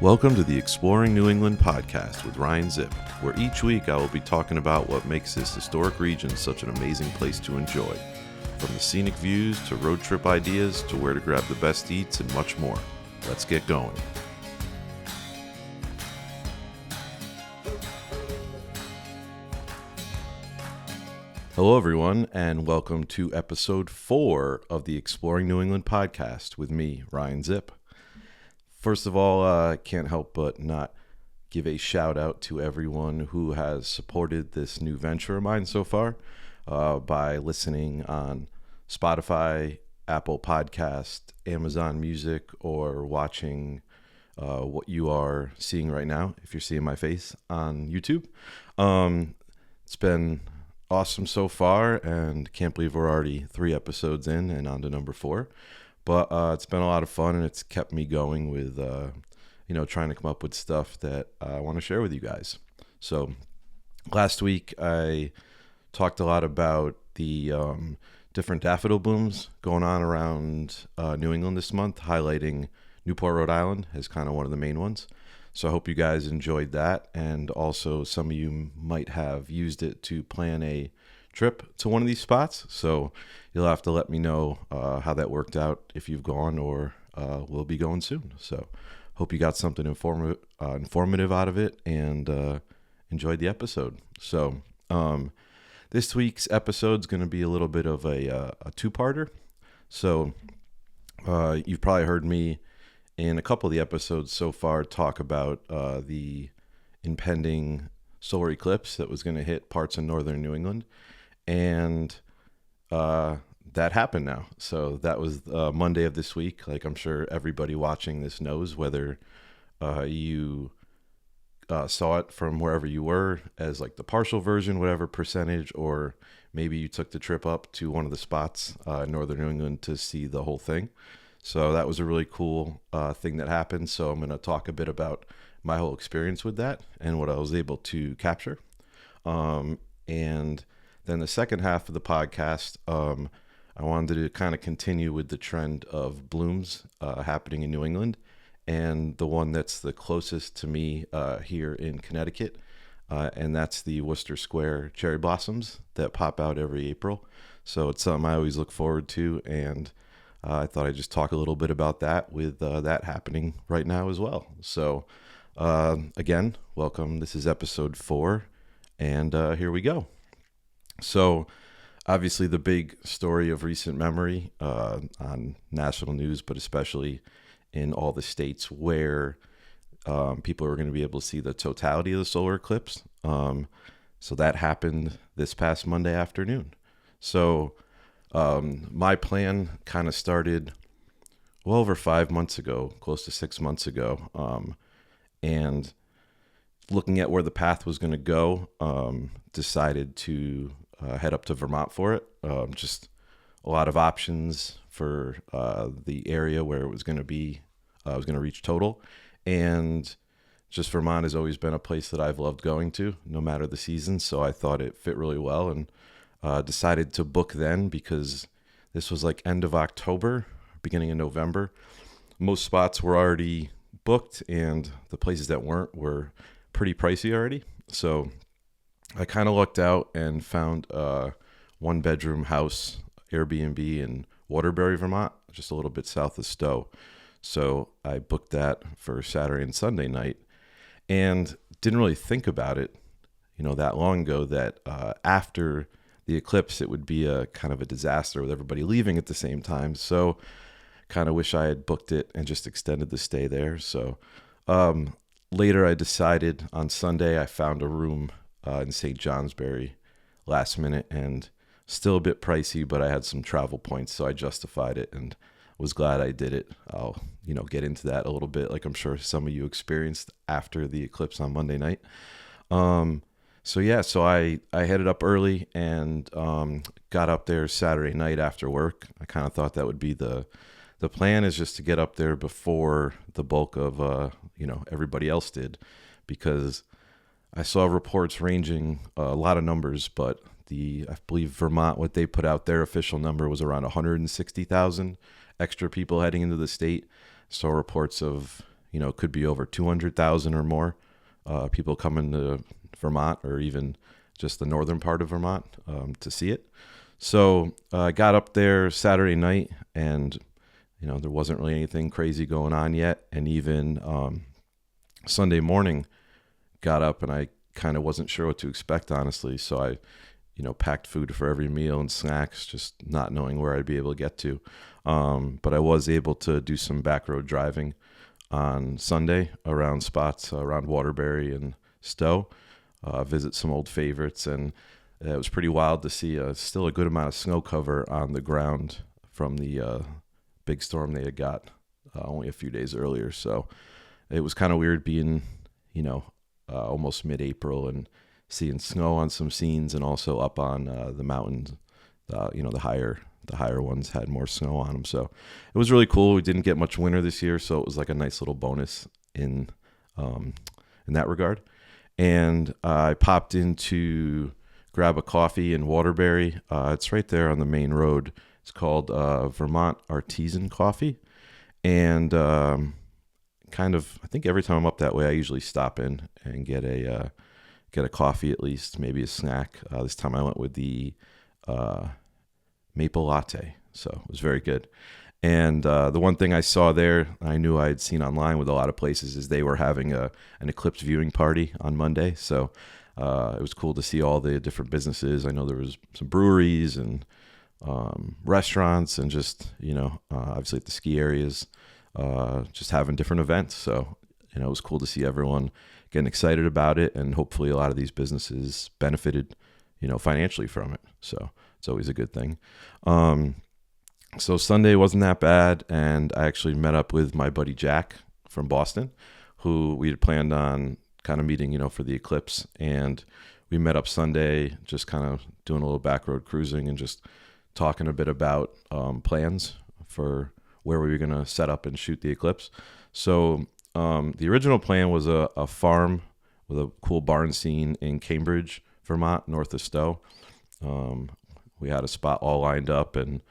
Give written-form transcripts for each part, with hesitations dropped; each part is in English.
Welcome to the Exploring New England podcast with Ryan Zipp, where each week I will be talking about what makes this historic region such an amazing place to enjoy. From the scenic views to road trip ideas to where to grab the best eats and much more. Let's get going. Hello everyone, and welcome to episode 4 of the Exploring New England podcast with me, Ryan Zipp. First of all, I can't help but not give a shout out to everyone who has supported this new venture of mine so far by listening on Spotify, Apple Podcast, Amazon Music, or watching what you are seeing right now, if you're seeing my face on YouTube. It's been awesome so far, and can't believe we're already 3 episodes in and on to number 4. But it's been a lot of fun, and it's kept me going with, trying to come up with stuff that I want to share with you guys. So last week I talked a lot about the different daffodil blooms going on around New England this month, highlighting Newport, Rhode Island as kind of one of the main ones. So I hope you guys enjoyed that, and also some of you might have used it to plan a trip to one of these spots. So you'll have to let me know how that worked out, if you've gone or will be going soon. So hope you got something informative out of it and enjoyed the episode. So this week's episode is going to be a little bit of a two-parter. So you've probably heard me in a couple of the episodes so far talk about the impending solar eclipse that was going to hit parts of northern New England. And that happened now. So that was Monday of this week. Like, I'm sure everybody watching this knows, whether you saw it from wherever you were as like the partial version, whatever percentage, or maybe you took the trip up to one of the spots in northern New England to see the whole thing. So that was a really cool thing that happened. So I'm going to talk a bit about my whole experience with that and what I was able to capture. And then the second half of the podcast, I wanted to kind of continue with the trend of blooms happening in New England, and the one that's the closest to me here in Connecticut, and that's the Wooster Square cherry blossoms that pop out every April. So it's something I always look forward to, and I thought I'd just talk a little bit about that with that happening right now as well. So again, welcome. This is episode 4, and here we go. So obviously the big story of recent memory on national news, but especially in all the states where people are going to be able to see the totality of the solar eclipse. So that happened this past Monday afternoon. So my plan kind of started well over 5 months ago, close to 6 months ago. And looking at where the path was going to go, decided to head up to Vermont for it. Just a lot of options for the area where it was going to be. I was going to reach total, and just Vermont has always been a place that I've loved going to, no matter the season. So I thought it fit really well, and decided to book then because this was like end of October, beginning of November. Most spots were already booked, and the places that weren't were pretty pricey already. So I kind of looked out and found a 1-bedroom house Airbnb in Waterbury, Vermont, just a little bit south of Stowe. So I booked that for Saturday and Sunday night, and didn't really think about it, that long ago, that after the eclipse, it would be a kind of a disaster with everybody leaving at the same time. So kind of wish I had booked it and just extended the stay there. So later I decided on Sunday, I found a room in St. Johnsbury last minute, and still a bit pricey, but I had some travel points, so I justified it and was glad I did it. I'll get into that a little bit, like I'm sure some of you experienced after the eclipse on Monday night. So I headed up early and got up there Saturday night after work. I kind of thought that would be the plan, is just to get up there before the bulk of everybody else did, because I saw reports ranging a lot of numbers, but I believe Vermont, what they put out, their official number was around 160,000 extra people heading into the state. Saw reports of, it could be over 200,000 or more people coming to Vermont, or even just the northern part of Vermont, to see it. So I got up there Saturday night, and there wasn't really anything crazy going on yet. And even Sunday morning, got up and I kind of wasn't sure what to expect, honestly. So I packed food for every meal and snacks, just not knowing where I'd be able to get to. But I was able to do some back road driving on Sunday around spots around Waterbury and Stowe, visit some old favorites. And it was pretty wild to see still a good amount of snow cover on the ground from the big storm they had got only a few days earlier. So it was kind of weird being, almost mid-April and seeing snow on some scenes, and also up on the mountains. The higher ones had more snow on them. So it was really cool. We didn't get much winter this year, so it was like a nice little bonus in that regard. And I popped in to grab a coffee in Waterbury. It's right there on the main road. It's called Vermont Artisan Coffee. And I think every time I'm up that way, I usually stop in and get a coffee, at least, maybe a snack. This time I went with the maple latte, so it was very good. And the one thing I saw there, I knew I had seen online with a lot of places, is they were having an Eclipse viewing party on Monday. So it was cool to see all the different businesses. I know there was some breweries and restaurants, and just obviously at the ski areas, just having different events. So it was cool to see everyone getting excited about it, and hopefully a lot of these businesses benefited financially from it. So it's always a good thing. So Sunday wasn't that bad, and I actually met up with my buddy Jack from Boston, who we had planned on kind of meeting for the Eclipse. And we met up Sunday, just kind of doing a little back road cruising and just talking a bit about plans for where we were going to set up and shoot the Eclipse. So the original plan was a farm with a cool barn scene in Cambridge, Vermont, north of Stowe. We had a spot all lined up, and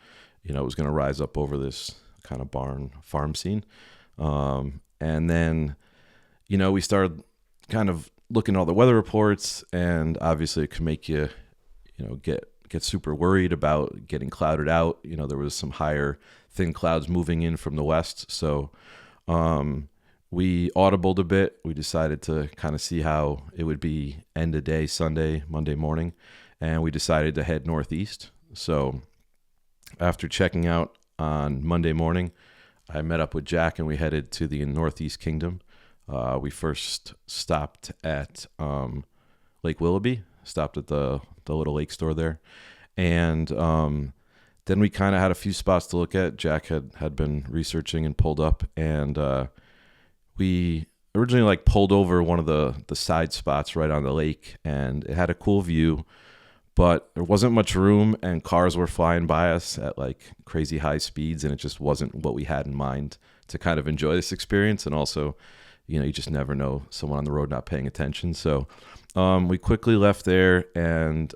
it was going to rise up over this kind of barn farm scene. And then we started kind of looking at all the weather reports, and obviously it could make you get super worried about getting clouded out. There was some higher thin clouds moving in from the west. So we audibled a bit. We decided to kind of see how it would be end of day Sunday, Monday morning, and we decided to head northeast. So after checking out on Monday morning, I met up with Jack and we headed to the Northeast Kingdom. We first stopped at Lake Willoughby, stopped at the little lake store there. And then we kind of had a few spots to look at. Jack had been researching and pulled up, and we originally pulled over one of the side spots right on the lake, and it had a cool view, but there wasn't much room, and cars were flying by us at crazy high speeds, and it just wasn't what we had in mind to kind of enjoy this experience. And also, you just never know, someone on the road not paying attention. So we quickly left there, and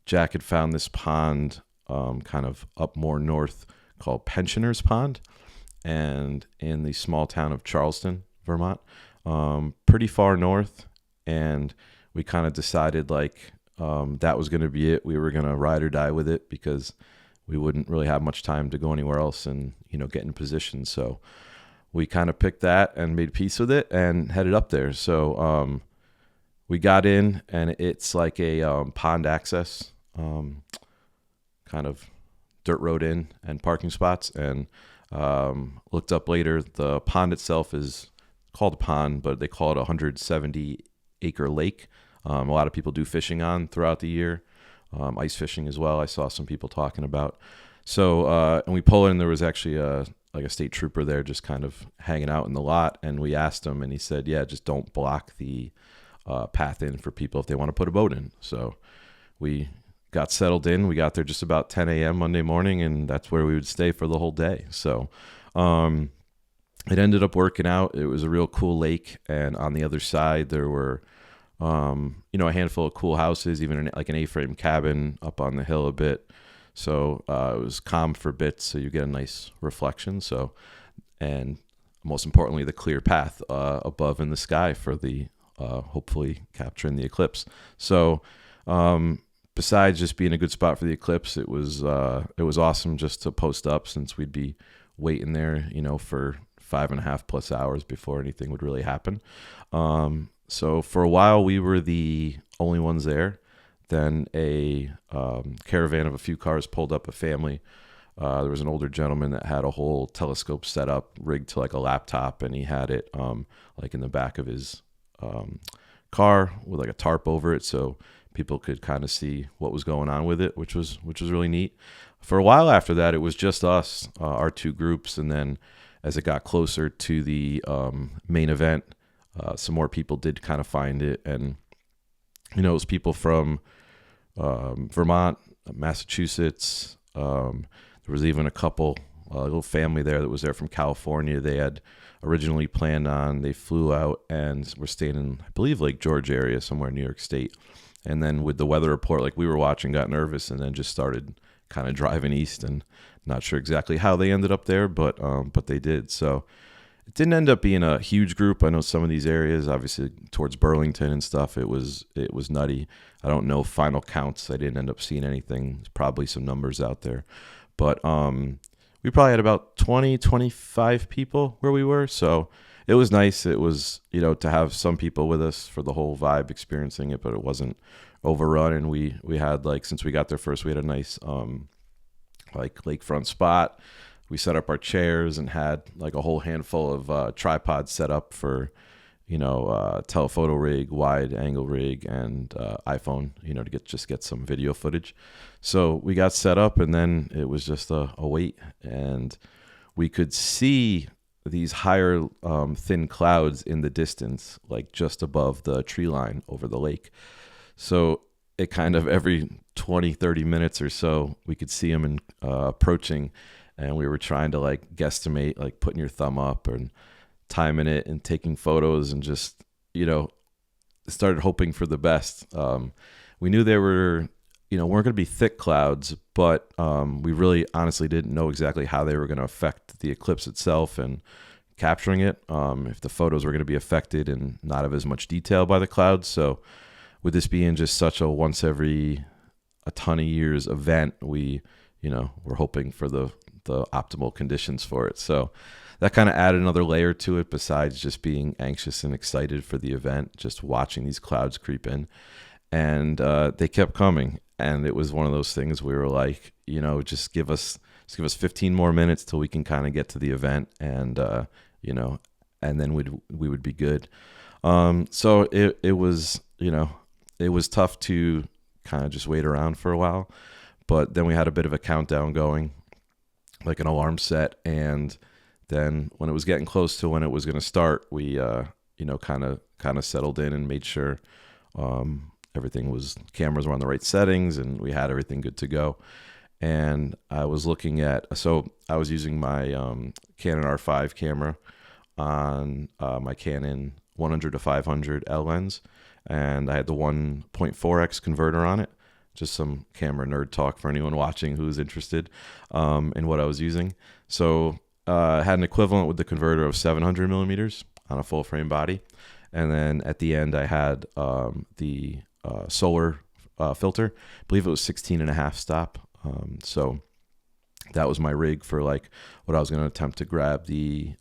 Jack had found this pond kind of up more north called Pensioners Pond, and in the small town of Charleston, Vermont, pretty far north. And we kind of decided that was going to be it. We were going to ride or die with it, because we wouldn't really have much time to go anywhere else and get in position. So we kind of picked that and made peace with it and headed up there. So we got in, and it's like a pond access kind of dirt road in and parking spots. And looked up later, the pond itself is called a pond, but they call it a 170-acre lake. A lot of people do fishing on throughout the year, ice fishing as well. I saw some people talking about. So and we pull in, there was actually a state trooper there just kind of hanging out in the lot, and we asked him, and he said, yeah, just don't block the path in for people if they want to put a boat in. So we got settled in. We got there just about 10 a.m. Monday morning, and that's where we would stay for the whole day. So it ended up working out. It was a real cool lake, and on the other side there were a handful of cool houses, even an A-frame cabin up on the hill a bit. So it was calm for bits, so you get a nice reflection. So, and most importantly, the clear path above in the sky for the hopefully capturing the eclipse. So besides just being a good spot for the eclipse, it was awesome just to post up, since we'd be waiting there, for 5.5+ hours before anything would really happen. So for a while we were the only ones there. Then a caravan of a few cars pulled up, a family. There was an older gentleman that had a whole telescope set up, rigged to like a laptop, and he had it like in the back of his car with like a tarp over it, so people could kind of see what was going on with it, which was really neat. For a while after that, it was just us, our two groups, and then as it got closer to the main event, some more people did kind of find it, and it was people from Vermont, Massachusetts. There was even a little family there that was there from California. They had originally planned on, they flew out and were staying in, I believe, Lake George area, somewhere in New York State. And then with the weather report, like we were watching, got nervous, and then just started kind of driving east, and not sure exactly how they ended up there, but they did. So it didn't end up being a huge group. I know some of these areas, obviously towards Burlington and stuff, it was nutty. I don't know final counts. I didn't end up seeing anything. There's probably some numbers out there, but we probably had about 20-25 people where we were. So it was nice. It was, to have some people with us for the whole vibe, experiencing it, but it wasn't overrun. And we had, like, since we got there first, we had a nice like lakefront spot. We set up our chairs and had like a whole handful of tripods set up for, telephoto rig, wide angle rig, and iPhone, to get some video footage. So we got set up, and then it was just a wait, and we could see these higher thin clouds in the distance, like just above the tree line over the lake. So it kind of every 20-30 minutes or so, we could see them approaching, and we were trying to like guesstimate, like putting your thumb up and timing it and taking photos, and just, started hoping for the best. We knew there were, weren't going to be thick clouds, but we really honestly didn't know exactly how they were going to affect the eclipse itself and capturing it, if the photos were going to be affected and not have as much detail by the clouds. So with this being just such a once every a ton of years event, we, we're hoping for the optimal conditions for it. So that kind of added another layer to it, besides just being anxious and excited for the event, just watching these clouds creep in. And they kept coming. And it was one of those things we were like, just give us 15 more minutes till we can kind of get to the event, and, and then we would be good. So it was, it was tough to kind of just wait around for a while. But then we had a bit of a countdown going, like an alarm set, and then when it was getting close to when it was going to start, we kind of settled in and made sure cameras were on the right settings, and we had everything good to go. And I was I was using my Canon R5 camera on my Canon 100-500 L lens, and I had the 1.4x converter on it. Just some camera nerd talk for anyone watching who's interested in what I was using. So I had an equivalent with the converter of 700 millimeters on a full frame body. And then at the end, I had the solar filter. I believe it was 16.5 stop. So that was my rig for like what I was going to attempt to grab the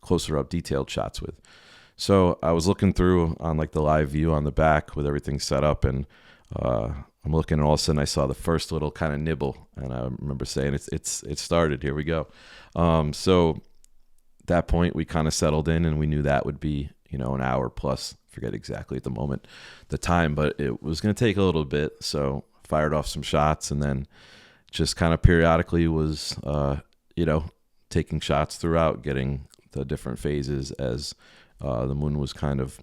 closer up detailed shots with. So I was looking through on like the live view on the back with everything set up, and I'm looking, and all of a sudden I saw the first little kind of nibble, and I remember saying, "It started. Here we go." So at that point we kind of settled in, and we knew that would be an hour plus. Forget exactly at the moment the time, but it was going to take a little bit. So fired off some shots, and then just kind of periodically was taking shots throughout, getting the different phases as the moon was kind of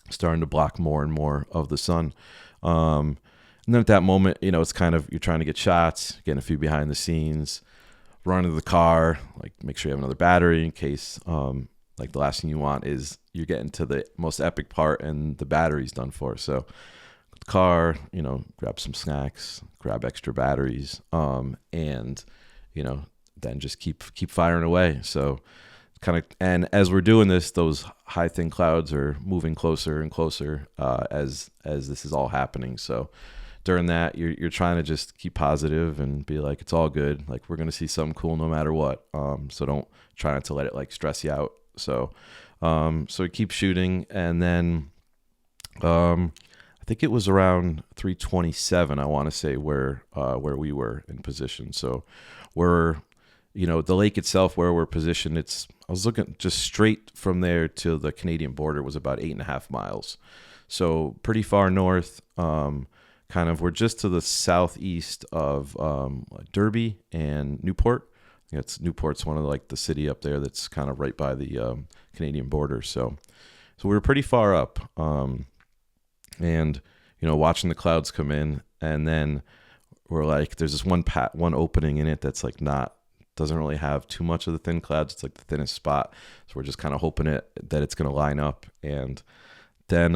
starting to block more and more of the sun. And then at that moment, it's kind of, you're trying to get shots, getting a few behind the scenes, run to the car, like make sure you have another battery in case, like the last thing you want is you're getting to the most epic part and the battery's done for. So the car, grab some snacks, grab extra batteries, and, then just keep firing away. So and as we're doing this, those high thin clouds are moving closer and closer as this is all happening. So during that, you're trying to just keep positive and be like, it's all good. Like, we're gonna see something cool no matter what. So don't try not to let it like stress you out. So so we keep shooting, and then I think it was around 327. I want to say where we were in position. So we're, the lake itself, where we're positioned, I was looking just straight from there to the Canadian border was about 8.5 miles. So pretty far north. We're just to the southeast of Derby and Newport. Newport's one of the city up there that's kind of right by the Canadian border. So we were pretty far up, and watching the clouds come in, and then we're like, there's this one opening in it that's doesn't really have too much of the thin clouds. It's like the thinnest spot. So we're just kind of hoping that it's going to line up. And then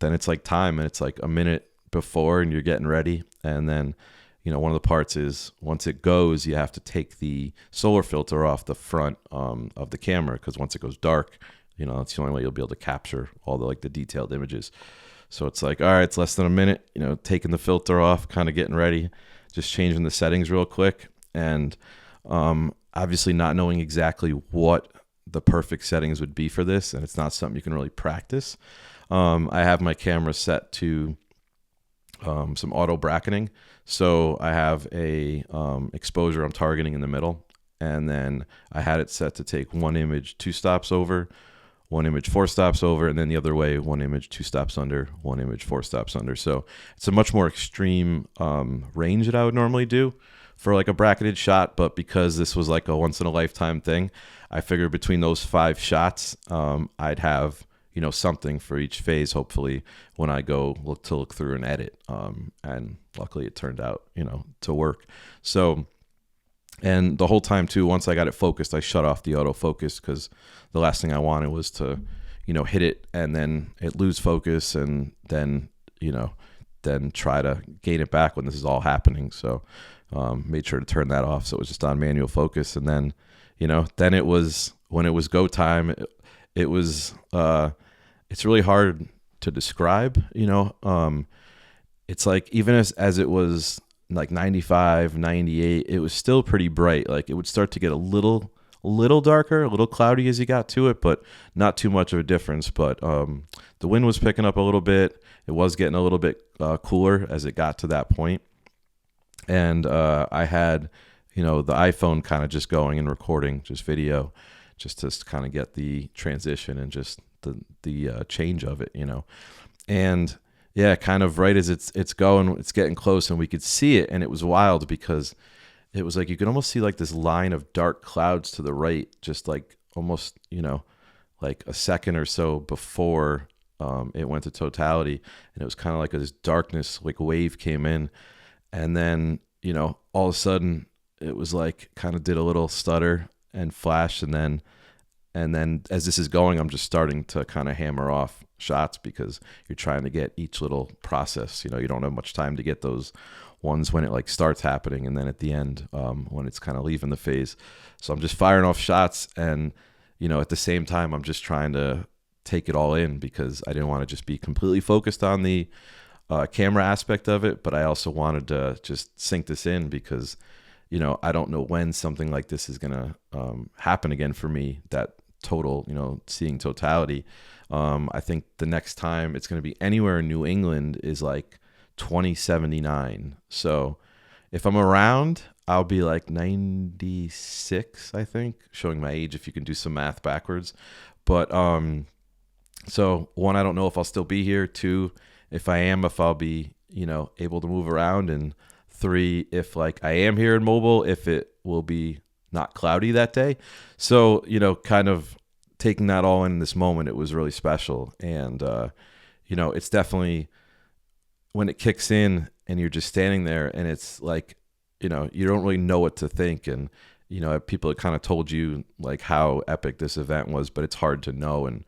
it's like time, and it's like a minute before, and you're getting ready. And then, one of the parts is once it goes, you have to take the solar filter off the front of the camera, because once it goes dark, that's the only way you'll be able to capture all the detailed images. So it's like, all right, it's less than a minute, taking the filter off, kind of getting ready, just changing the settings real quick. And obviously not knowing exactly what the perfect settings would be for this, and it's not something you can really practice. I have my camera set to some auto bracketing. So I have a exposure I'm targeting in the middle, and then I had it set to take one image 2 stops over, one image 4 stops over, and then the other way, one image 2 stops under, one image 4 stops under. So it's a much more extreme range that I would normally do for a bracketed shot. But because this was a once in a lifetime thing, I figured between those 5 shots, I'd have something for each phase, hopefully, when I go look through and edit. And luckily it turned out to work. So, and the whole time too, once I got it focused, I shut off the autofocus, because the last thing I wanted was to hit it and then it lose focus, and then then try to gain it back when this is all happening. So made sure to turn that off, so it was just on manual focus. And then then it was, when it was go time, it was it's really hard to describe. It's like, even as it was 95, 98, it was still pretty bright. It would start to get a little darker, a little cloudy as you got to it, but not too much of a difference. But the wind was picking up a little bit. It was getting a little bit cooler as it got to that point. And I had, the iPhone kind of just going and recording just video, just to kind of get the transition and just the change of it, And yeah, kind of right as it's going, it's getting close, and we could see it, and it was wild, because it was you could almost see this line of dark clouds to the right, just almost a second or so before it went to totality, and it was kind of this darkness wave came in, and then all of a sudden it was kind of did a little stutter and flash, and then as this is going, I'm just starting to kind of hammer off shots, because you're trying to get each little process. You don't have much time to get those ones when it starts happening, and then at the end when it's kind of leaving the phase. So I'm just firing off shots, and at the same time I'm just trying to take it all in, because I didn't want to just be completely focused on the camera aspect of it, but I also wanted to just sink this in, because I don't know when something like this is gonna happen again for me, that total, seeing totality. I think the next time it's going to be anywhere in New England is 2079. So if I'm around, I'll be 96, I think, showing my age if you can do some math backwards. But so 1, I don't know if I'll still be here. 2, if I am, if I'll be able to move around. And 3, if I am here in mobile, if it will be not cloudy that day. So kind of taking that all in this moment, it was really special. And it's definitely, when it kicks in and you're just standing there, and it's you don't really know what to think. And people have kind of told you how epic this event was, but it's hard to know. And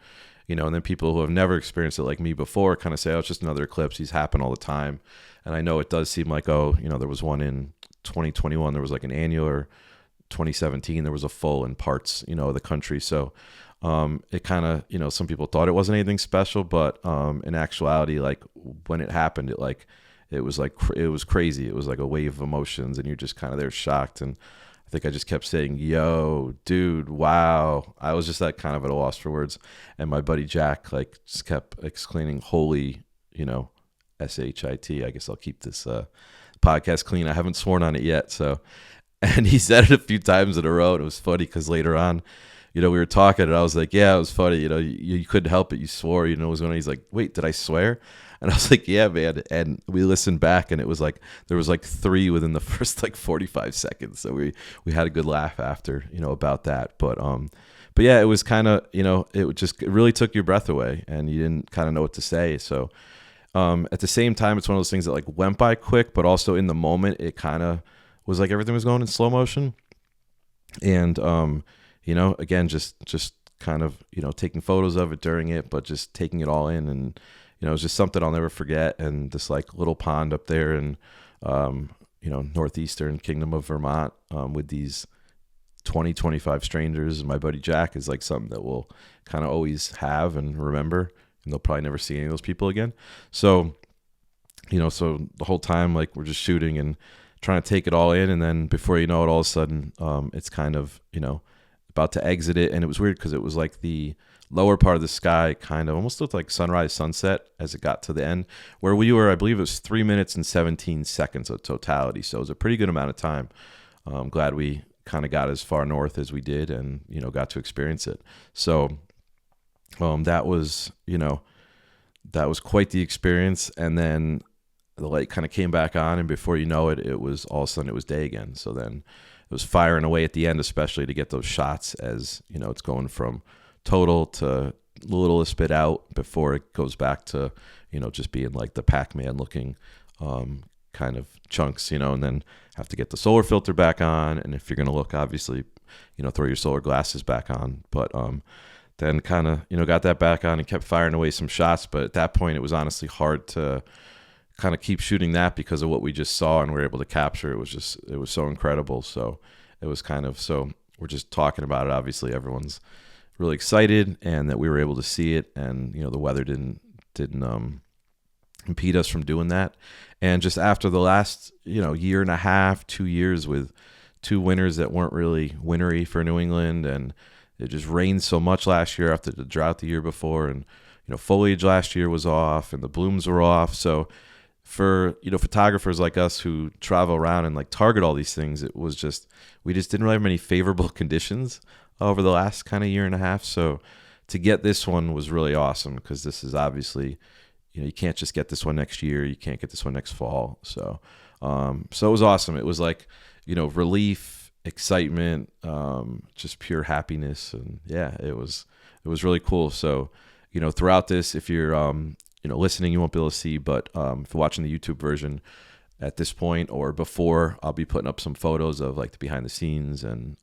and then people who have never experienced it like me before kind of say, oh, it's just another eclipse, these happen all the time. And I know it does seem oh, there was one in 2021, there was an annular 2017, there was a full in parts, of the country. So it kind of, some people thought it wasn't anything special, but in actuality, like when it happened, it was crazy. It was like a wave of emotions, and you're just kind of there shocked. And I think I just kept saying, "Yo, dude, wow!" I was just that kind of at a loss for words. And my buddy Jack like just kept exclaiming, "Holy, SHIT." I guess I'll keep this podcast clean. I haven't sworn on it yet, so. And he said it a few times in a row. And it was funny because later on, we were talking, and I was like, "Yeah, it was funny. You couldn't help it. You swore. It was when he's like, "Wait, did I swear?" And I was like, "Yeah, man." And we listened back, and it was like there was like 3 within the first like 45 seconds. So we had a good laugh after, about that. But yeah, it was kind of, it really took your breath away, and you didn't kind of know what to say. So at the same time, it's one of those things that like went by quick, but also in the moment, it kind of was like everything was going in slow motion. And again, just kind of, taking photos of it during it, but just taking it all in. And, it was just something I'll never forget. And this like little pond up there in, northeastern kingdom of Vermont, with these 25 strangers, and my buddy Jack is like something that we'll kind of always have and remember, and they'll probably never see any of those people again. So, so the whole time, like we're just shooting and trying to take it all in. And then before you know it, all of a sudden, it's kind of, about to exit it. And it was weird because it was like the lower part of the sky kind of almost looked like sunrise, sunset as it got to the end, where we were, I believe it was 3 minutes and 17 seconds of totality. So it was a pretty good amount of time. I'm glad we kind of got as far north as we did and, got to experience it. So that was, that was quite the experience. And then the light kind of came back on, and before you know it, it was all of a sudden it was day again. So then it was firing away at the end, especially to get those shots as, it's going from total to littlest bit out before it goes back to, just being like the Pac-Man looking kind of chunks, and then have to get the solar filter back on. And if you're going to look, obviously, throw your solar glasses back on. But then kind of, got that back on and kept firing away some shots. But at that point, it was honestly hard to kind of keep shooting that because of what we just saw and were able to capture. It was so incredible. So it was kind of, so we're just talking about it. Obviously everyone's really excited, and that we were able to see it, and the weather didn't impede us from doing that. And just after the last year and a half, 2 years with 2 winters that weren't really wintry for New England, and it just rained so much last year after the drought the year before, and foliage last year was off and the blooms were off. So for photographers like us who travel around and like target all these things, it was just, we just didn't really have many favorable conditions over the last kind of year and a half. So to get this one was really awesome, because this is obviously, you can't just get this one next year, you can't get this one next fall. So so it was awesome. It was like, relief, excitement, just pure happiness. And yeah, it was really cool. So throughout this, if you're listening, you won't be able to see, but if you're watching the YouTube version at this point or before, I'll be putting up some photos of like the behind the scenes and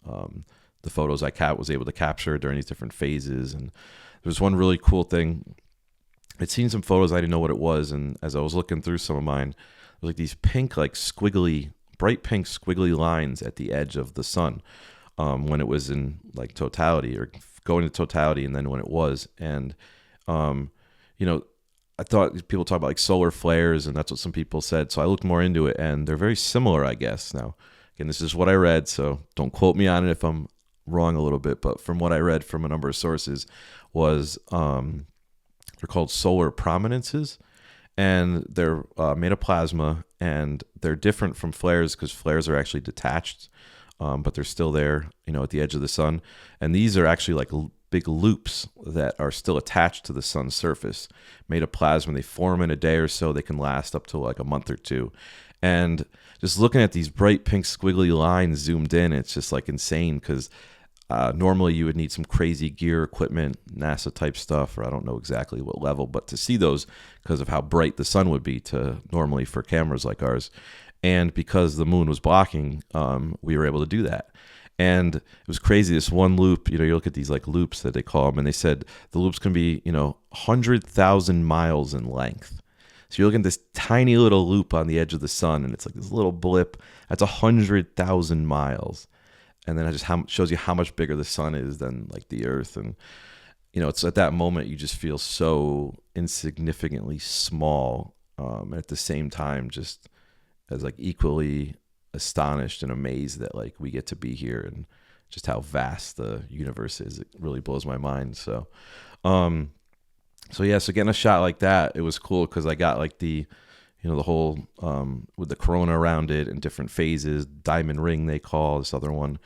the photos I was able to capture during these different phases. And there's one really cool thing. I'd seen some photos, I didn't know what it was, and as I was looking through some of mine, there was like these pink, like squiggly, bright pink squiggly lines at the edge of the sun when it was in like totality or going to totality, and then when it was. And I thought people talk about like solar flares, and that's what some people said. So I looked more into it, and they're very similar, I guess. Now, again, this is what I read, so don't quote me on it if I'm wrong a little bit. But from what I read from a number of sources was they're called solar prominences, and they're made of plasma, and they're different from flares because flares are actually detached, but they're still there, at the edge of the sun. And these are actually like big loops that are still attached to the sun's surface, made of plasma. They form in a day or so. They can last up to like a month or two. And just looking at these bright pink squiggly lines zoomed in, it's just like insane, because normally you would need some crazy gear, equipment, NASA type stuff, or I don't know exactly what level, but to see those because of how bright the sun would be normally for cameras like ours. And because the moon was blocking, we were able to do that. And it was crazy. This one loop, you look at these like loops that they call them, and they said the loops can be, 100,000 miles in length. So you're looking at this tiny little loop on the edge of the sun, and it's like this little blip. That's 100,000 miles. and then it just shows you how much bigger the sun is than like the earth. And it's at that moment you just feel so insignificantly small, and at the same time just as like equally astonished and amazed that like we get to be here and just how vast the universe is. It really blows my mind. So yeah, so getting a shot like that, it was cool because I got like the whole with the corona around it and different phases, diamond ring they call this other one.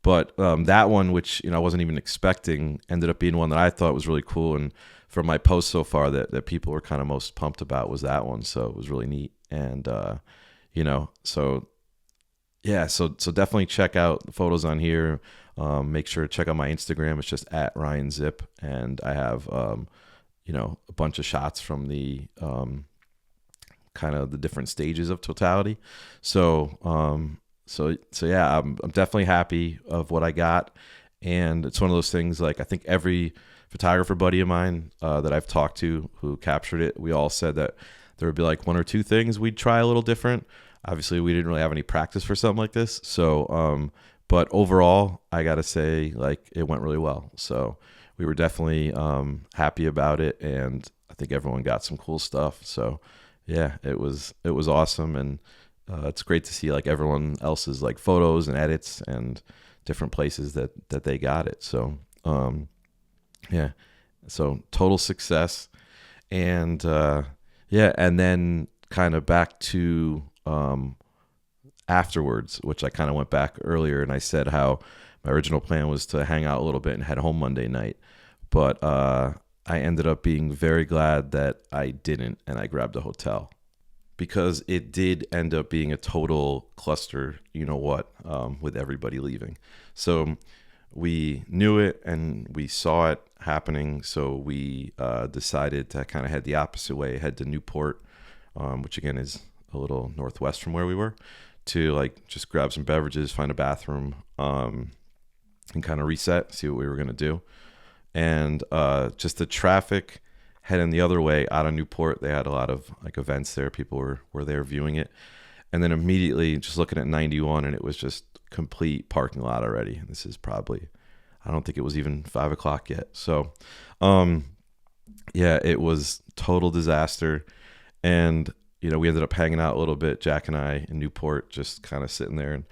But that one, which I wasn't even expecting, ended up being one that I thought was really cool. And from my posts so far, that people were kind of most pumped about was that one. So it was really neat. And so yeah, so definitely check out the photos on here. Make sure to check out my Instagram. It's just at Ryan Zipp, and I have a bunch of shots from the kind of the different stages of totality. So yeah, I'm definitely happy of what I got, and it's one of those things. Like I think every photographer buddy of mine that I've talked to who captured it, we all said that there would be like one or two things we'd try a little different. Obviously, we didn't really have any practice for something like this, so but overall, I gotta say, like it went really well. So we were definitely happy about it, and I think everyone got some cool stuff. So yeah, it was awesome, and it's great to see like everyone else's like photos and edits and different places that they got it. So yeah, so total success. And yeah, and then kind of back to afterwards, which I kind of went back earlier, and I said how my original plan was to hang out a little bit and head home Monday night, but I ended up being very glad that I didn't, and I grabbed a hotel, because it did end up being a total cluster, with everybody leaving. So we knew it and we saw it happening. So we decided to kind of head the opposite way, head to Newport, which again is a little northwest from where we were, to like just grab some beverages, find a bathroom, and kind of reset, see what we were going to do. And just the traffic heading the other way out of Newport, they had a lot of like events there. People were there viewing it. And then immediately just looking at 91, and it was just complete parking lot already. And this is probably, I don't think it was even 5 o'clock yet. So yeah, it was total disaster. And we ended up hanging out a little bit, Jack and I, in Newport, just kind of sitting there and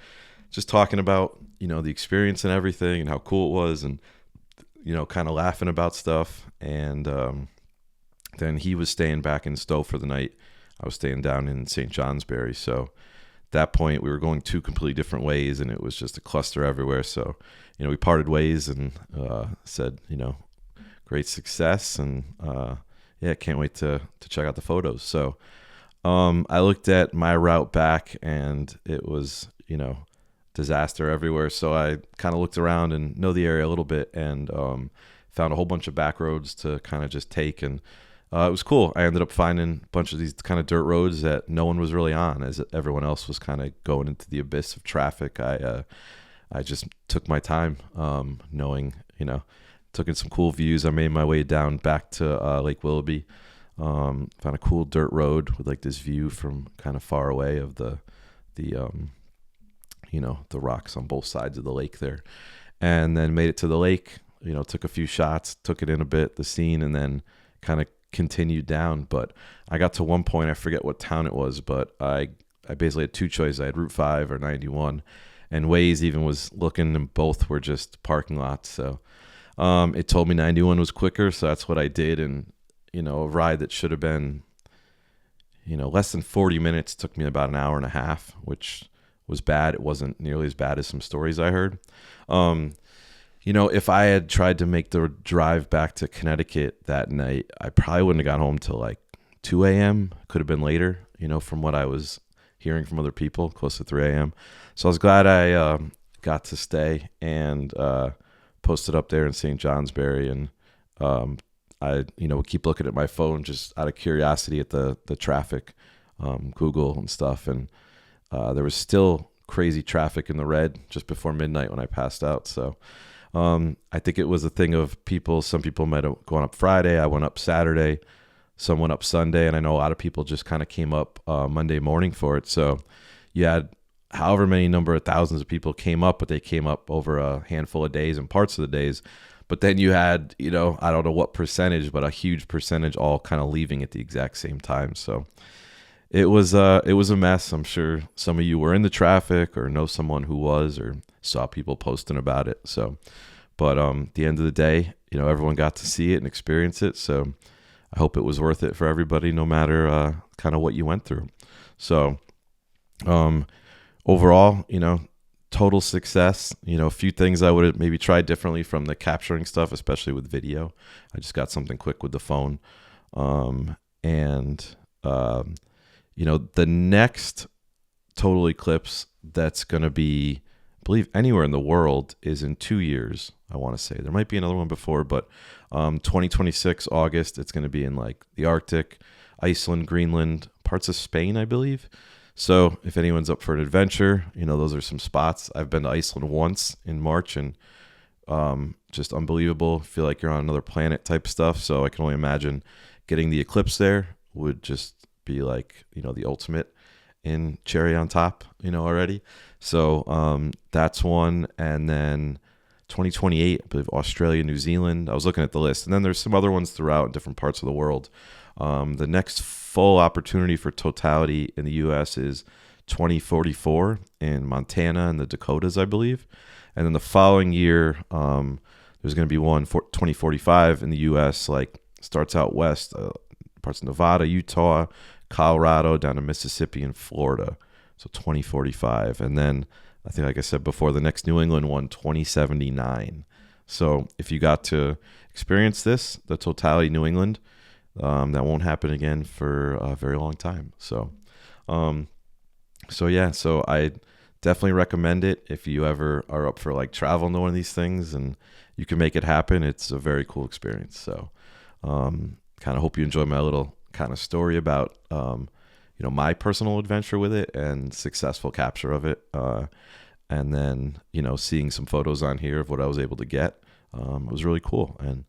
just talking about the experience and everything and how cool it was, and kind of laughing about stuff. And then he was staying back in Stowe for the night. I was staying down in St. Johnsbury. So at that point, we were going two completely different ways, and it was just a cluster everywhere. So, we parted ways and said, great success. And yeah, can't wait to check out the photos. So I looked at my route back, and it was, disaster everywhere. So I kind of looked around and know the area a little bit, and found a whole bunch of back roads to kind of just take. And it was cool. I ended up finding a bunch of these kind of dirt roads that no one was really on, as everyone else was kind of going into the abyss of traffic. I just took my time, knowing, took in some cool views. I made my way down back to Lake Willoughby. Found a cool dirt road with like this view from kind of far away of the rocks on both sides of the lake there, and then made it to the lake. Took a few shots, took it in a bit, the scene, and then kind of continued down. But I got to one point, I forget what town it was, but I basically had two choices. I had Route 5 or 91, and Waze even was looking, and both were just parking lots. So it told me 91 was quicker, so that's what I did. And a ride that should have been less than 40 minutes took me about an hour and a half, which was bad. It wasn't nearly as bad as some stories I heard. If I had tried to make the drive back to Connecticut that night, I probably wouldn't have got home till like 2 a.m. Could have been later, from what I was hearing from other people, close to 3 a.m. So I was glad I got to stay and posted up there in St. Johnsbury. And I would keep looking at my phone just out of curiosity at the traffic, Google and stuff. And there was still crazy traffic in the red just before midnight when I passed out. So I think it was a thing of people. Some people might have gone up Friday. I went up Saturday. Some went up Sunday. And I know a lot of people just kind of came up Monday morning for it. So you had, however many number of thousands of people came up, but they came up over a handful of days and parts of the days. But then you had, I don't know what percentage, but a huge percentage all kind of leaving at the exact same time. So it was a mess. I'm sure some of you were in the traffic or know someone who was or saw people posting about it. So, but at the end of the day, everyone got to see it and experience it. So I hope it was worth it for everybody, no matter kind of what you went through. So overall, total success. A few things I would have maybe tried differently from the capturing stuff, especially with video. I just got something quick with the phone. The next total eclipse that's going to be, I believe, anywhere in the world is in 2 years, I want to say. There might be another one before, but 2026 August, it's going to be in like the Arctic, Iceland, Greenland, parts of Spain, I believe. So if anyone's up for an adventure, those are some spots. I've been to Iceland once in March, and just unbelievable. Feel like you're on another planet type stuff. So I can only imagine getting the eclipse there would just be like, the ultimate in cherry on top, already. So that's one. And then 2028, I believe Australia, New Zealand. I was looking at the list. And then there's some other ones throughout in different parts of the world. The next full opportunity for totality in the U.S. is 2044 in Montana and the Dakotas, I believe. And then the following year, there's going to be one for 2045 in the U.S., like starts out west, parts of Nevada, Utah, Colorado, down to Mississippi and Florida. So 2045. And then I think, like I said before, the next New England one, 2079. So if you got to experience this, the totality New England, that won't happen again for a very long time. So I definitely recommend it if you ever are up for like traveling to one of these things and you can make it happen. It's a very cool experience. So kind of hope you enjoy my little kind of story about my personal adventure with it and successful capture of it, and then seeing some photos on here of what I was able to get. It was really cool. And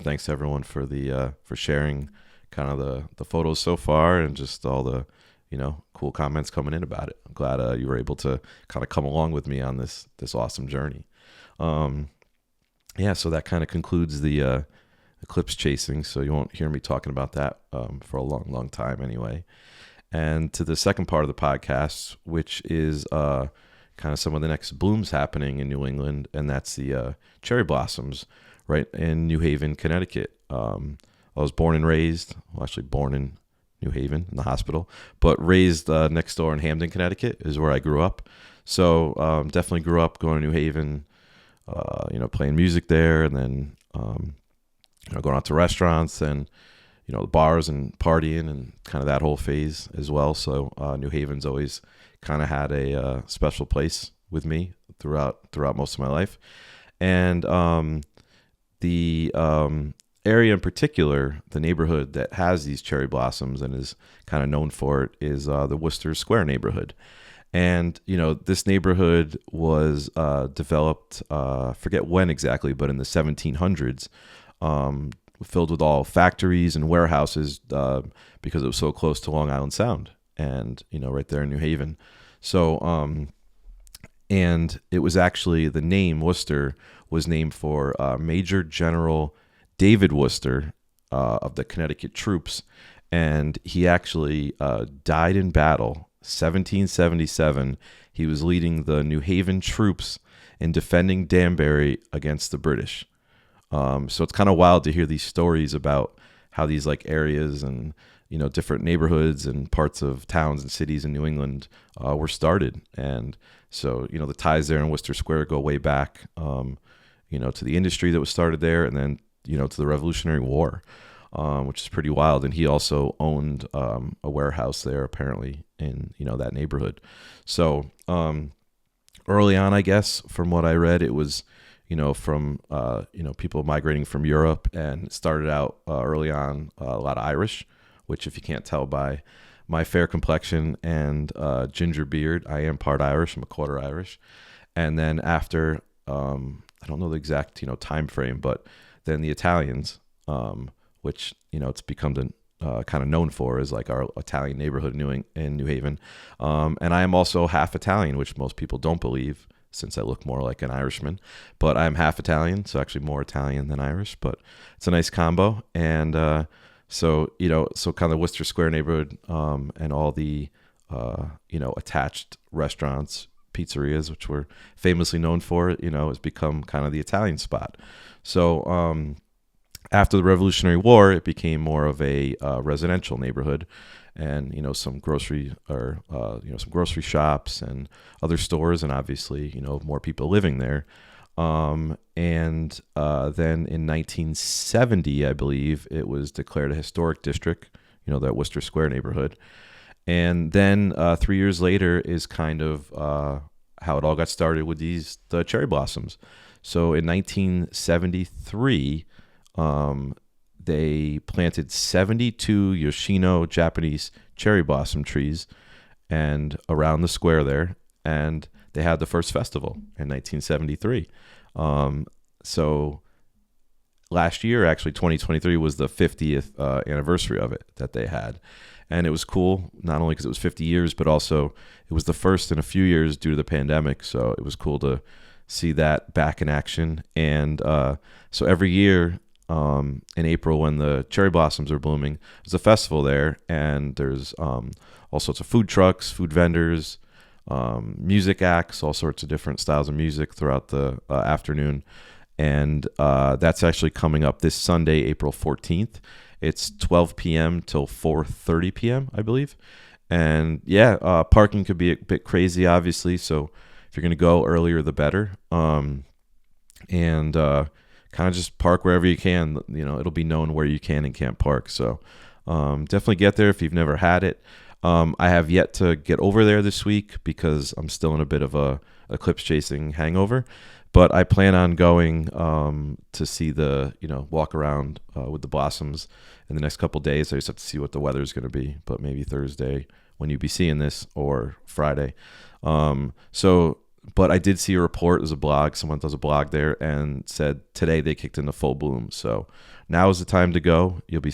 thanks to everyone for for sharing kind of the photos so far and just all the cool comments coming in about it. I'm glad you were able to kind of come along with me on this awesome journey. So that kind of concludes the eclipse chasing. So you won't hear me talking about that for a long time anyway. And to the second part of the podcast, which is kind of some of the next blooms happening in New England, and that's the cherry blossoms right in New Haven, Connecticut. I was born and raised, actually born in New Haven in the hospital, but raised next door in Hamden, Connecticut is where I grew up. So definitely grew up going to New Haven, playing music there, and then going out to restaurants and the bars and partying and kind of that whole phase as well. So New Haven's always kind of had a special place with me throughout most of my life. And the area in particular, the neighborhood that has these cherry blossoms and is kind of known for it is the Wooster Square neighborhood. And, this neighborhood was developed, forget when exactly, but in the 1700s, filled with all factories and warehouses because it was so close to Long Island Sound and, right there in New Haven. So, and it was actually, the name Wooster was named for Major General David Wooster of the Connecticut troops. And he actually died in battle, 1777. He was leading the New Haven troops in defending Danbury against the British. So it's kind of wild to hear these stories about how these like areas and, different neighborhoods and parts of towns and cities in New England were started. And so, the ties there in Wooster Square go way back, to the industry that was started there, and then, to the Revolutionary War, which is pretty wild. And he also owned a warehouse there, apparently, in, that neighborhood. So early on, I guess, from what I read, it was, from, people migrating from Europe, and it started out early on a lot of Irish, which if you can't tell by my fair complexion and ginger beard, I am part Irish. I'm a quarter Irish. And then after, I don't know the exact, time frame, but then the Italians, which, it's become kind of known for, is like our Italian neighborhood in New Haven. And I am also half Italian, which most people don't believe, since I look more like an Irishman. But I'm half Italian, so actually more Italian than Irish. But it's a nice combo. And so kind of the Wooster Square neighborhood, and all the attached restaurants, pizzerias, which we're famously known for, has become kind of the Italian spot. So after the Revolutionary War, it became more of a residential neighborhood, and some grocery shops and other stores, and obviously more people living there. And then in 1970, I believe, it was declared a historic district, that Wooster Square neighborhood. And then 3 years later is kind of how it all got started with the cherry blossoms. So in 1973, they planted 72 Yoshino Japanese cherry blossom trees and around the square there, and they had the first festival in 1973. So last year, actually 2023, was the 50th anniversary of it that they had. And it was cool, not only because it was 50 years, but also it was the first in a few years due to the pandemic. So it was cool to see that back in action. And so every year in April, when the cherry blossoms are blooming, there's a festival there. And there's all sorts of food trucks, food vendors, music acts, all sorts of different styles of music throughout the afternoon. And that's actually coming up this Sunday, April 14th. It's 12 p.m. till 4:30 p.m., I believe. And parking could be a bit crazy, obviously. So if you're going to go earlier, the better. And kind of just park wherever you can. It'll be known where you can and can't park. So definitely get there if you've never had it. I have yet to get over there this week because I'm still in a bit of a eclipse chasing hangover. But I plan on going to see walk around with the blossoms in the next couple of days. I just have to see what the weather is going to be, but maybe Thursday when you be seeing this, or Friday. But I did see a report. There's a blog. Someone does a blog there and said today they kicked into full bloom. So now is the time to go. You'll be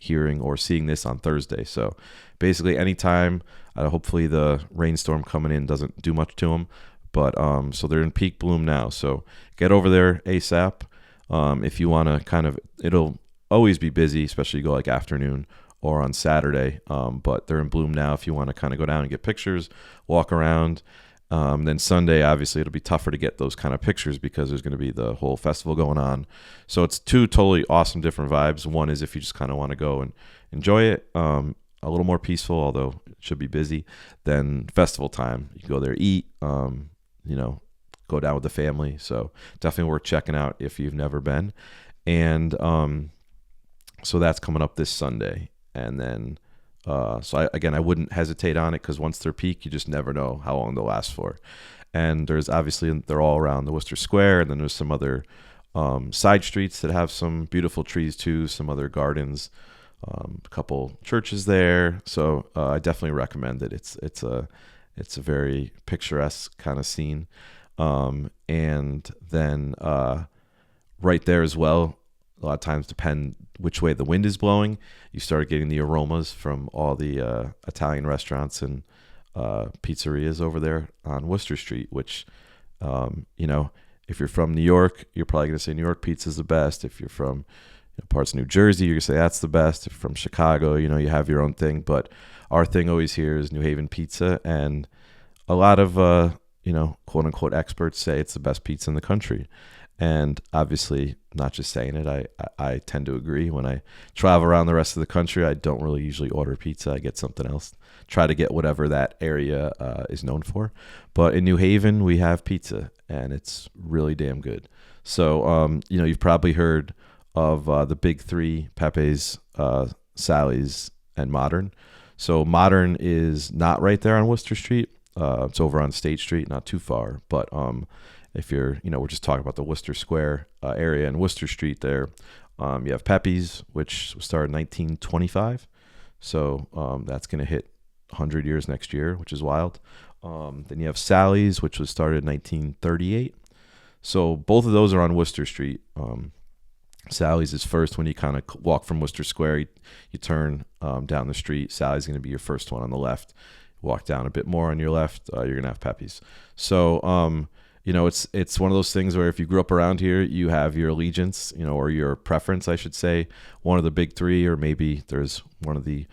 hearing or seeing this on Thursday. So basically anytime, hopefully the rainstorm coming in doesn't do much to them. But so they're in peak bloom now. So get over there ASAP. If you want to it'll always be busy, especially you go like afternoon or on Saturday. But they're in bloom now if you want to kind of go down and get pictures, walk around. Then Sunday, obviously, it'll be tougher to get those kind of pictures because there's going to be the whole festival going on. So it's two totally awesome different vibes. One is if you just kind of want to go and enjoy it, a little more peaceful, although it should be busy, than festival time. You can go there, eat, go down with the family. So definitely worth checking out if you've never been. And so that's coming up this Sunday. And then, I wouldn't hesitate on it because once they're peak, you just never know how long they'll last for. And there's obviously, they're all around the Wooster Square. And then there's some other side streets that have some beautiful trees too, some other gardens, a couple churches there. So I definitely recommend it. It's a very picturesque kind of scene. And then right there as well, a lot of times depend which way the wind is blowing. You start getting the aromas from all the Italian restaurants and pizzerias over there on Wooster Street, which, if you're from New York, you're probably going to say New York pizza is the best. If you're from parts of New Jersey, you're going to say that's the best. If you're from Chicago, you have your own thing. But our thing always here is New Haven pizza. And a lot of, quote unquote experts say it's the best pizza in the country. And obviously, not just saying it, I tend to agree. When I travel around the rest of the country, I don't really usually order pizza. I get something else. Try to get whatever that area is known for. But in New Haven, we have pizza, and it's really damn good. So, you've probably heard of the big three, Pepe's, Sally's, and Modern. So Modern is not right there on Wooster Street. It's over on State Street, not too far. But if you're, we're just talking about the Wooster Square area and Wooster Street there. You have Pepe's, which started in 1925. So that's going to hit 100 years next year, which is wild. Then you have Sally's, which was started in 1938. So both of those are on Wooster Street. Sally's is first when you kind of walk from Wooster Square. You turn down the street. Sally's going to be your first one on the left. Walk down a bit more on your left, you're going to have Pepe's. So, it's one of those things where if you grew up around here, you have your allegiance, or your preference, I should say, one of the big three, or maybe there's one of the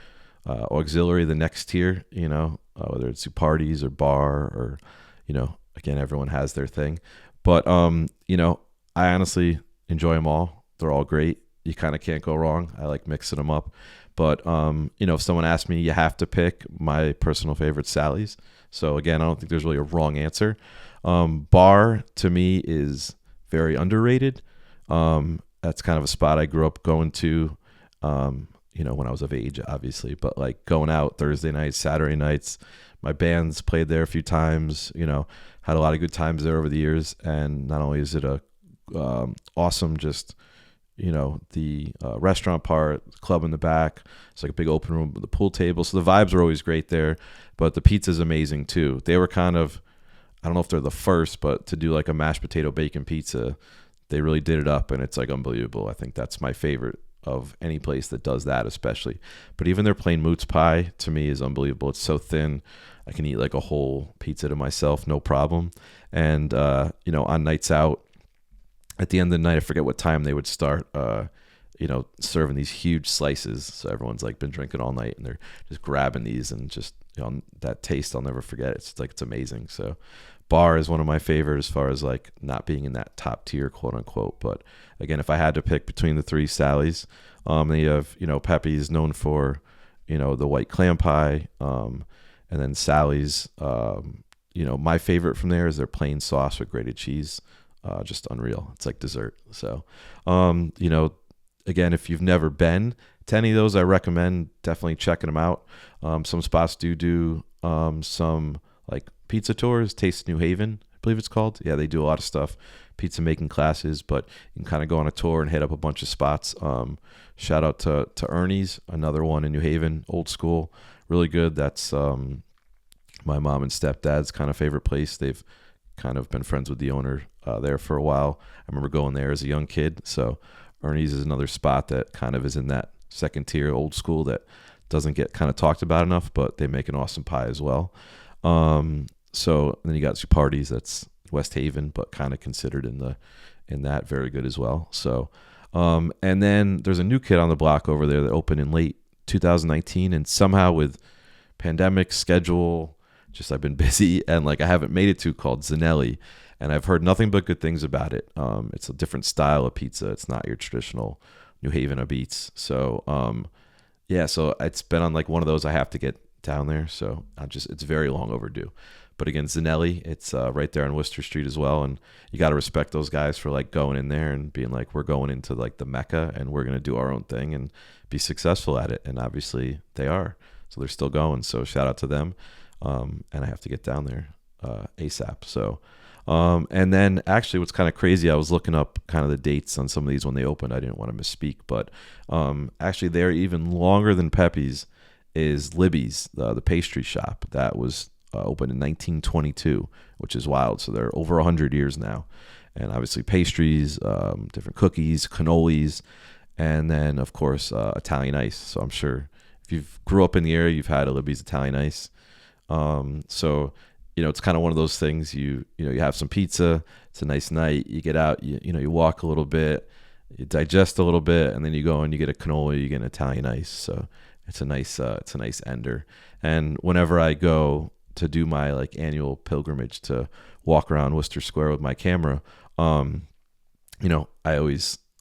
auxiliary, the next tier, whether it's parties or bar or, again, everyone has their thing. But, I honestly enjoy them all. They're all great. You kind of can't go wrong. I like mixing them up. But, if someone asked me, you have to pick, my personal favorite, Sally's. So, again, I don't think there's really a wrong answer. Bar, to me, is very underrated. That's kind of a spot I grew up going to, when I was of age, obviously. But, like, going out Thursday nights, Saturday nights, my bands played there a few times, had a lot of good times there over the years. And not only is it a awesome just the restaurant part, club in the back. It's like a big open room with the pool table. So the vibes are always great there, but the pizza's amazing too. They were kind of, I don't know if they're the first, but to do like a mashed potato bacon pizza, they really did it up and it's like unbelievable. I think that's my favorite of any place that does that, especially. But even their plain moots pie to me is unbelievable. It's so thin. I can eat like a whole pizza to myself, no problem. And, on nights out, at the end of the night, I forget what time they would start, serving these huge slices. So everyone's like been drinking all night and they're just grabbing these and just, that taste I'll never forget. It's like, it's amazing. So bar is one of my favorite as far as like not being in that top tier, quote unquote. But again, if I had to pick between the three, Sally's, they have, Pepe's known for, the white clam pie. And then Sally's, my favorite from there is their plain sauce with grated cheese. Just unreal. It's like dessert. So, again, if you've never been to any of those, I recommend definitely checking them out. Some spots do some like pizza tours, Taste New Haven, I believe it's called. Yeah, they do a lot of stuff, pizza making classes, but you can kind of go on a tour and hit up a bunch of spots. Shout out to Ernie's, another one in New Haven, old school, really good. That's my mom and stepdad's kind of favorite place. They've kind of been friends with the owner there for a while. I remember going there as a young kid. So Ernie's is another spot that kind of is in that second tier, old school, that doesn't get kind of talked about enough, but they make an awesome pie as well. So then you got two parties, that's West Haven, but kind of considered in that very good as well. So and then there's a new kid on the block over there that opened in late 2019, and somehow with pandemic schedule, just I've been busy and like I haven't made it to, called Zanelli, and I've heard nothing but good things about it. It's a different style of pizza. It's not your traditional New Haven of beats. So so it's been on like one of those I have to get down there. So it's very long overdue. But again, Zanelli, it's right there on Wooster Street as well, and you got to respect those guys for like going in there and being like, we're going into like the Mecca and we're going to do our own thing and be successful at it. And obviously they are. So they're still going. So shout out to them. And I have to get down there ASAP. So, and then actually what's kind of crazy, I was looking up kind of the dates on some of these when they opened. I didn't want to misspeak, but actually they're even longer than Pepe's is Libby's, the pastry shop that was opened in 1922, which is wild. So they're over 100 years now. And obviously pastries, different cookies, cannolis, and then of course Italian ice. So I'm sure if you've grew up in the area, you've had a Libby's Italian ice. So, it's kind of one of those things, you have some pizza, it's a nice night, you get out, you walk a little bit, you digest a little bit, and then you go and you get a cannoli, you get an Italian ice. So it's a nice ender. And whenever I go to do my like annual pilgrimage to walk around Wooster Square with my camera,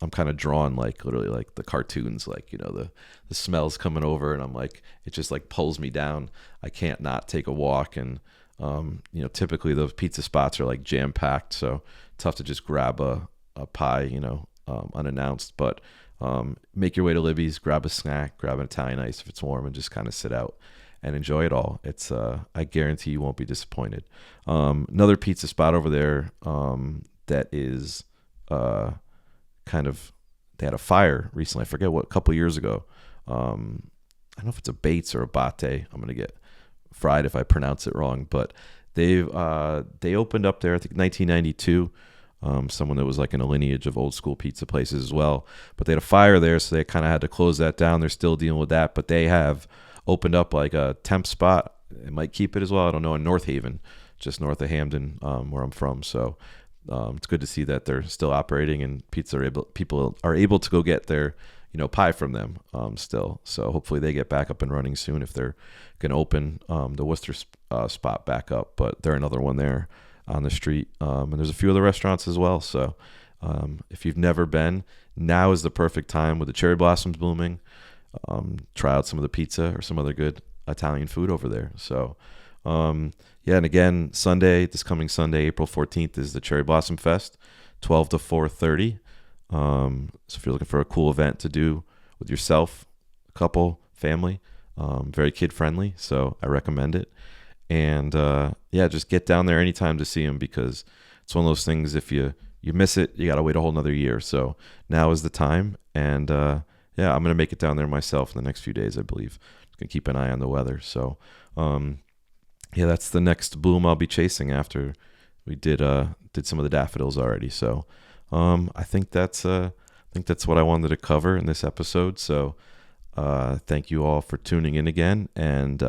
I'm kind of drawn like literally like the cartoons, like, the smells coming over and I'm like, it just like pulls me down. I can't not take a walk. And, typically those pizza spots are like jam packed. So tough to just grab a pie, unannounced, but make your way to Libby's, grab a snack, grab an Italian ice if it's warm, and just kind of sit out and enjoy it all. It's, I guarantee you won't be disappointed. Another pizza spot over there that is, they had a fire recently. I forget what, a couple years ago. I don't know if it's a Bates or a Bate. I'm gonna get fried if I pronounce it wrong. But they opened up there, I think 1992. someone that was like in a lineage of old school pizza places as well. But they had a fire there, so they kind of had to close that down. They're still dealing with that, but they have opened up like a temp spot. It might keep it as well. I don't know, in North Haven, just north of Hamden, where I'm from. So it's good to see that they're still operating, and people are able to go get their pie from them still. So hopefully they get back up and running soon if they're going to open the Wooster spot back up. But they're another one there on the street. And there's a few other restaurants as well. So if you've never been, now is the perfect time with the cherry blossoms blooming. Try out some of the pizza or some other good Italian food over there. So yeah, and again, this coming Sunday, April 14th, is the Cherry Blossom Fest, 12 to 4:30. So if you're looking for a cool event to do with yourself, couple, family, very kid friendly, so I recommend it. And yeah, just get down there anytime to see them, because it's one of those things, if you miss it, you got to wait a whole nother year. So now is the time. And yeah, I'm going to make it down there myself in the next few days, I believe. Just going to keep an eye on the weather. So yeah, that's the next bloom I'll be chasing after we did some of the daffodils already. So I think that's what I wanted to cover in this episode. So thank you all for tuning in again. And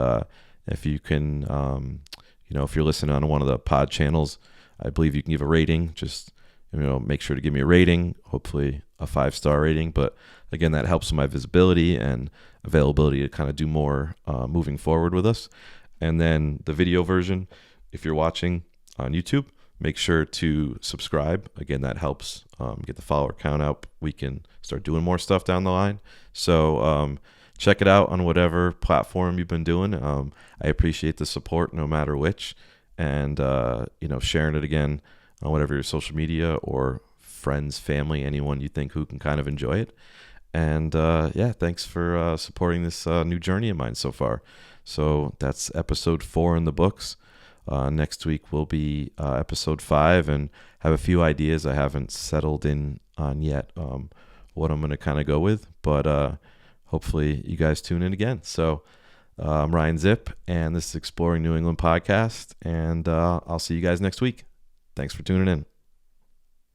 if you can, if you're listening on one of the pod channels, I believe you can give a rating. Just make sure to give me a rating, hopefully a 5-star rating. But again, that helps with my visibility and availability to kind of do more moving forward with us. And then the video version, if you're watching on YouTube, make sure to subscribe. Again, that helps get the follower count up. We can start doing more stuff down the line. So check it out on whatever platform you've been doing. I appreciate the support no matter which. And, sharing it again on whatever your social media or friends, family, anyone you think who can kind of enjoy it. And yeah, thanks for supporting this new journey of mine so far. So that's episode 4 in the books. Next week will be episode 5, and have a few ideas I haven't settled in on yet what I'm going to kind of go with. But hopefully you guys tune in again. So I'm Ryan Zipp, and this is Exploring New England podcast, and I'll see you guys next week. Thanks for tuning in.